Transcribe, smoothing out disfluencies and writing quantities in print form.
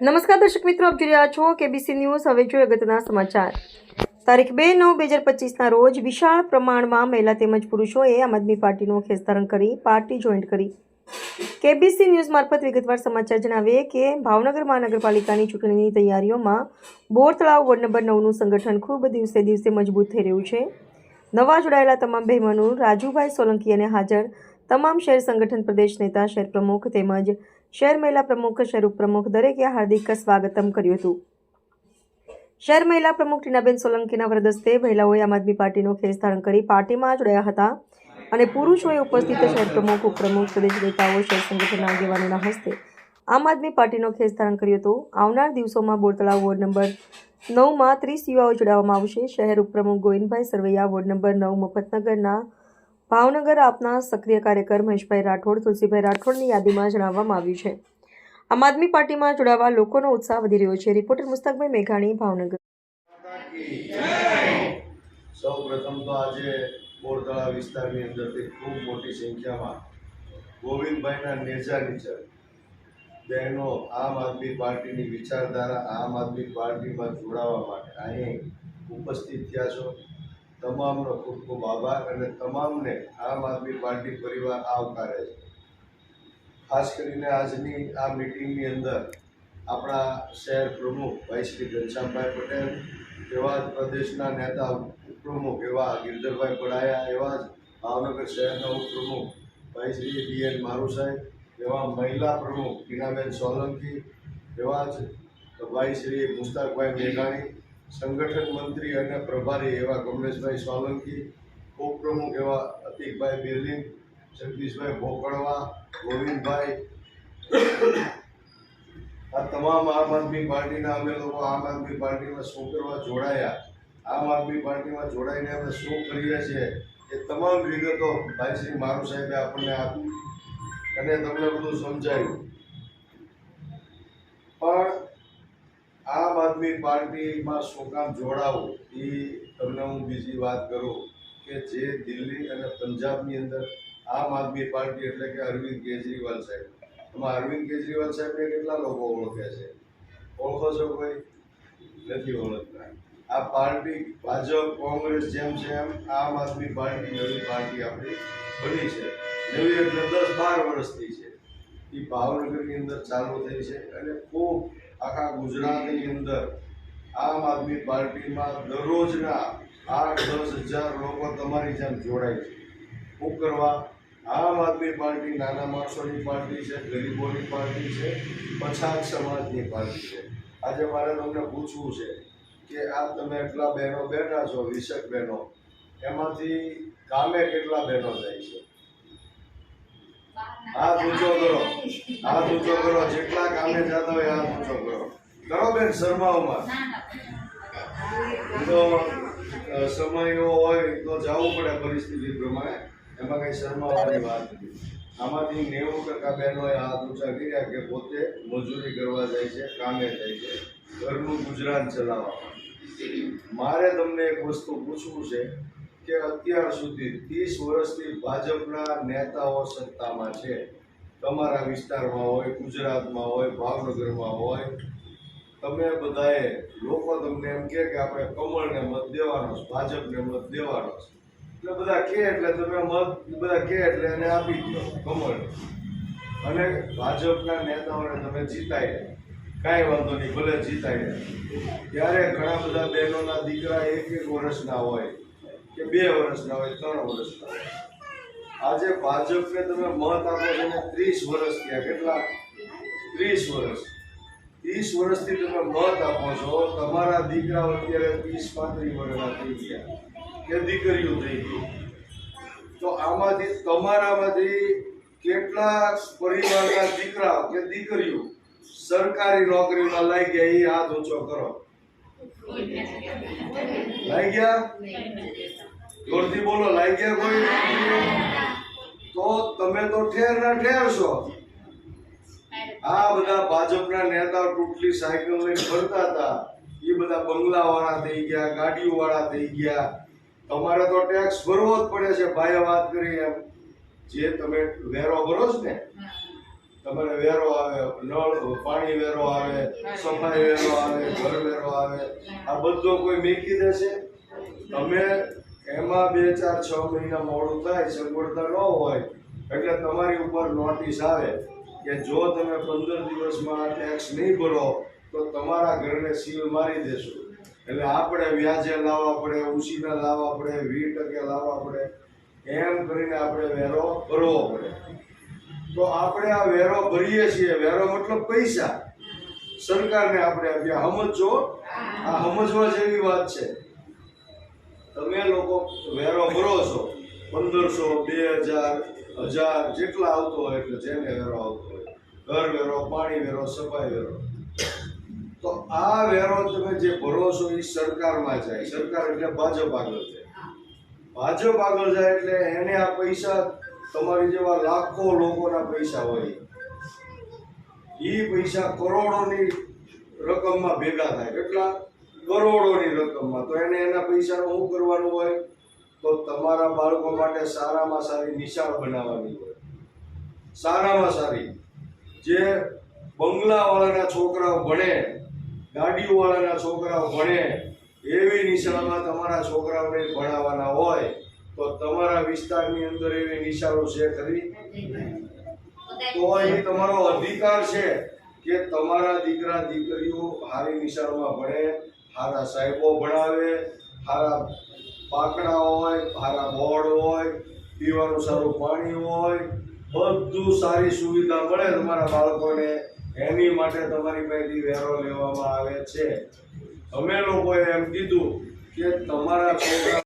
નમસ્કાર દર્શક મિત્રો, આપ જોઈ રહ્યા છો કેબીસી ન્યૂઝ। હવે જોઈએ અગત્યના સમાચાર। તારીખ 2/9/2025ના રોજ વિશાળ પ્રમાણમાં મહિલા તેમજ પુરુષોએ આમ આદમી પાર્ટીનું ખેસધારણ કરી પાર્ટી જોઈન્ટ કરી। કેબીસી ન્યૂઝ મારફત વિગતવાર સમાચાર જણાવીએ કે ભાવનગર મહાનગરપાલિકાની ચૂંટણીની તૈયારીઓમાં બોર તળાવ વોર્ડ નંબર 9નું સંગઠન ખૂબ દિવસે દિવસે મજબૂત થઈ રહ્યું છે। નવા જોડાયેલા તમામ બહેનો રાજુભાઈ સોલંકી અને હાજર તમામ શહેર સંગઠન પ્રદેશ નેતા, શહેર પ્રમુખ તેમજ શહેર મહિલા પ્રમુખ, શહેર ઉપપ્રમુખ દરેકે હાર્દિક સ્વાગતમ કર્યું હતું। શહેર મહિલા પ્રમુખ ટીનાબેન સોલંકીના વરદ હસ્તે મહિલાઓએ આમ આદમી પાર્ટીનો ખેસ ધારણ કરી પાર્ટીમાં જોડાયા હતા અને પુરુષોએ ઉપસ્થિત શહેર પ્રમુખ, ઉપપ્રમુખ, પ્રદેશ નેતાઓ, શહેર સંગઠનના આગેવાનોના હસ્તે આમ આદમી પાર્ટીનો ખેસ ધારણ કર્યો હતો। આવનાર દિવસોમાં બોર તળાવ વોર્ડ નંબર 9માં 30 યુવાઓ જોડાવામાં આવશે। શહેર ઉપપ્રમુખ ગોવિંદભાઈ સરવૈયા, વોર્ડ નંબર 9 મફતનગરના ભાવનગર આપના સક્રિય કાર્યકર મહેશભાઈ રાઠોડ, તુલસીભાઈ રાઠોડની યાદીમાં જણાવવામાં આવ્યું છે। આમ આદમી પાર્ટીમાં જોડાવા લોકોનો ઉત્સાહ વધી રહ્યો છે। રિપોર્ટર મુસ્તકભાઈ મેઘાણી, ભાવનગર। સૌપ્રથમ તો આજે બોર તળાવ વિસ્તારની અંદરથી ખૂબ મોટી સંખ્યામાં ગોવિંદભાઈના નેજા નીચે બહેનો આમ આદમી પાર્ટીની વિચારધારા, આમ આદમી પાર્ટીમાં જોડાવા માટે અહીં ઉપસ્થિત થયા છો। તમામનો ખૂબ ખૂબ આભાર અને તમામને આમ આદમી પાર્ટી પરિવાર આવકારે છે। ખાસ કરીને આજની આ મિટિંગની અંદર આપણા શહેર પ્રમુખ ભાઈ શ્રી ઘનશ્યામભાઈ પટેલ, એવા જ પ્રદેશના નેતા ઉપપ્રમુખ એવા ગિરધરભાઈ પડાયા, એવા જ ભાવનગર શહેરના ઉપપ્રમુખ ભાઈ શ્રી BN મારુ સાહેબ, એવા મહિલા પ્રમુખ ટીનાબેન સોલંકી, એવા જ ભાઈ શ્રી મુસ્તકભાઈ મેઘાણી, સંગઠન મંત્રી અને પ્રભારી એવા કમલેશભાઈ સોલંકી, ઉપપ્રમુખ એવા અતિકભાઈ બિરલિંગ, જગદીશભાઈ ભોકળવા, ગોવિંદભાઈ, આ તમામ આમ આદમી પાર્ટીના અમે લોકો આમ આદમી પાર્ટીમાં શું કરવા જોડાયા, આમ આદમી પાર્ટીમાં જોડાઈને અમે શું કરીએ છીએ એ તમામ વિગતો ભાઈ શ્રી મારુ સાહેબે આપણને આપી અને તમને બધું સમજાયું। પણ આમ આદમી પાર્ટીમાં શું કામ જોડાવું એ તમને હું બીજી વાત કરું કે જે દિલ્હી અને પંજાબની અંદર આમ આદમી પાર્ટી એટલે કે અરવિંદ કેજરીવાલ સાહેબ, એમાં અરવિંદ કેજરીવાલ સાહેબને કેટલા લોકો ઓળખે છે? ઓળખો છો? કોઈ નથી ઓળખતા। આ પાર્ટી ભાજપ, કોંગ્રેસ જેમ છે એમ આમ આદમી પાર્ટી નવી પાર્ટી આપણી બની છે। નવી એટલે 10-12 વર્ષથી છે, એ ભાવનગરની અંદર ચાલુ થઈ છે અને ખૂબ આખા ગુજરાતની અંદર આમ આદમી પાર્ટીમાં દરરોજના 8-10 હજાર લોકો તમારી જેમ જોડાય છે। શું કરવા? આમ આદમી પાર્ટી નાના માણસોની પાર્ટી છે, ગરીબોની પાર્ટી છે, પછાત સમાજની પાર્ટી છે। આજે મારે તમને પૂછવું છે કે આ તમે એટલા બહેનો બેઠા છો, 20 બહેનો, એમાંથી કામે કેટલા બહેનો જાય છે? હાથ ઊંચો કરો, હાથ ઊંચો કરો। જેટલા કામે જતા હોય હાથ ઊંચો કરો। કરો બેન, શરમાઓમાં તો સમય એવો હોય તો જવું પડે પરિસ્થિતિ પ્રમાણે, એમાં કઈ શરમાવાની વાત નથી। આમાંથી 90% બહેનોએ હાથ ઊંચા કર્યા કે પોતે મજૂરી કરવા જાય છે, કામે જાય છે, ઘરનું ગુજરાન ચલાવવા માટે। મારે તમને એક વસ્તુ પૂછવું છે કે અત્યાર સુધી 30 વર્ષથી ભાજપના નેતાઓ સત્તામાં છે, તમારા વિસ્તારમાં હોય, ગુજરાતમાં હોય, ભાવનગરમાં હોય, તમે બધાએ લોકો તમને એમ કે આપણે કમળને મત દેવાનો છે, ભાજપને મત દેવાનો છે, એટલે બધા કહે એટલે તમે મત બધા કહે એટલે એને આપી દો કમળ, અને ભાજપના નેતાઓને તમે જીતાડ્યા, કાંઈ વાંધો નહીં, ભલે જીતાડ્યા। ત્યારે ઘણા બધા બહેનોના દીકરા 1-1 વર્ષના હોય કે 2 વર્ષના હોય, 3 વર્ષના હોય। આજે ભાજપને તમે મત આપો છો ને 30 વર્ષ થયા, કેટલા? 30 વર્ષ, 30 વર્ષથી તમે મત આપો છો, તમારા દીકરાઓ અત્યારે 30-35 વર્ષના થઈ ગયા કે દીકરીઓ થઈ ગઈ, તો આમાંથી તમારામાંથી કેટલા પરિવારના દીકરા કે દીકરીઓ સરકારી નોકરીમાં લાગી ગયા? એ હાથ ઊંચો કરો। લાગી ગયા? જોરથી બોલો, લાગી ગયા કોઈ? તો તમે તો ઠેરના ઠેર છો। આ બધા ભાજપના નેતાઓ ટૂટલી સાયકલ લઈને ફરતા હતા, એ બધા બંગલાવાળા થઈ ગયા, ગાડીઓવાળા થઈ ગયા। તમારે તો ટેક્સ ભરવો જ પડે છે, ભાઈએ વાત કરી એમ, જે તમે વેરો ભરો છો ને તમારે વેરો આવે, નળ પાણી વેરો આવે, સફાઈ વેરો આવે, ઘર વેરો આવે, આ બધો કોઈ મેકી દેશે? તમે એમાં 2, 4, 6 મહિના મોડું થાય, સગવડતા ન હોય એટલે તમારી ઉપર નોટિસ આવે કે જો તમે 15 દિવસમાં ટેક્સ નહીં ભરો તો તમારા ઘરને સીલ મારી દેશું. એટલે આપણે વ્યાજે લાવવા પડે, ઉછીના લાવવા પડે, 20% લાવવા પડે, એમ કરીને આપણે વેરો ભરવો પડે. તો આપણે આ વેરો ભરીએ છીએ, વેરો મતલબ પૈસા સરકારને આપણે આપ્યા. સમજો, આ સમજવા જેવી વાત છે. તમે લોકો વેરો ભરો છો 1500, 2000, 1000 જેટલા આવતો હોય એટલે જેને વેરો આવતો હોય, ઘર વેરો, પાણી વેરો, સફાઈ વેરો. તો આ વેરો તમે જે ભરો છો એ સરકારમાં જાય. સરકાર એટલે ભાજપ આગળ જાય. ભાજપ આગળ જાય એટલે એને આ પૈસા, તમારી જેવા લાખો લોકોના પૈસા હોય, એ પૈસા કરોડોની રકમમાં ભેગા થાય. કેટલા? કરોડોની રકમમાં. તો એને એના પૈસાનું શું કરવાનું હોય? તો તમારા બાળકો માટે સારામાં સારી નિશાળ બનાવવાની હોય. સારામાં સારી, જે બંગલાવાળાના છોકરાઓ ભણે, ગાડીઓવાળાના છોકરાઓ ભણે, એવી નિશાળમાં તમારા છોકરાઓને ભણાવવાના હોય. તો તમારા વિસ્તારની અંદર એવી નિશાળો છે ખરી? તો એ તમારો અધિકાર છે કે તમારા દીકરા દીકરીઓ સારી નિશાળમાં ભણે, સારા સાહેબો ભણાવે, સારા પાકડા હોય, સારા બોર્ડ હોય, પીવાનું સારું પાણી હોય, બધું સારી સુવિધા મળે તમારા બાળકોને. એની માટે તમારી પાસેથી વેરો લેવામાં આવે છે. અમે લોકોએ એમ કીધું કે તમારા છોકરા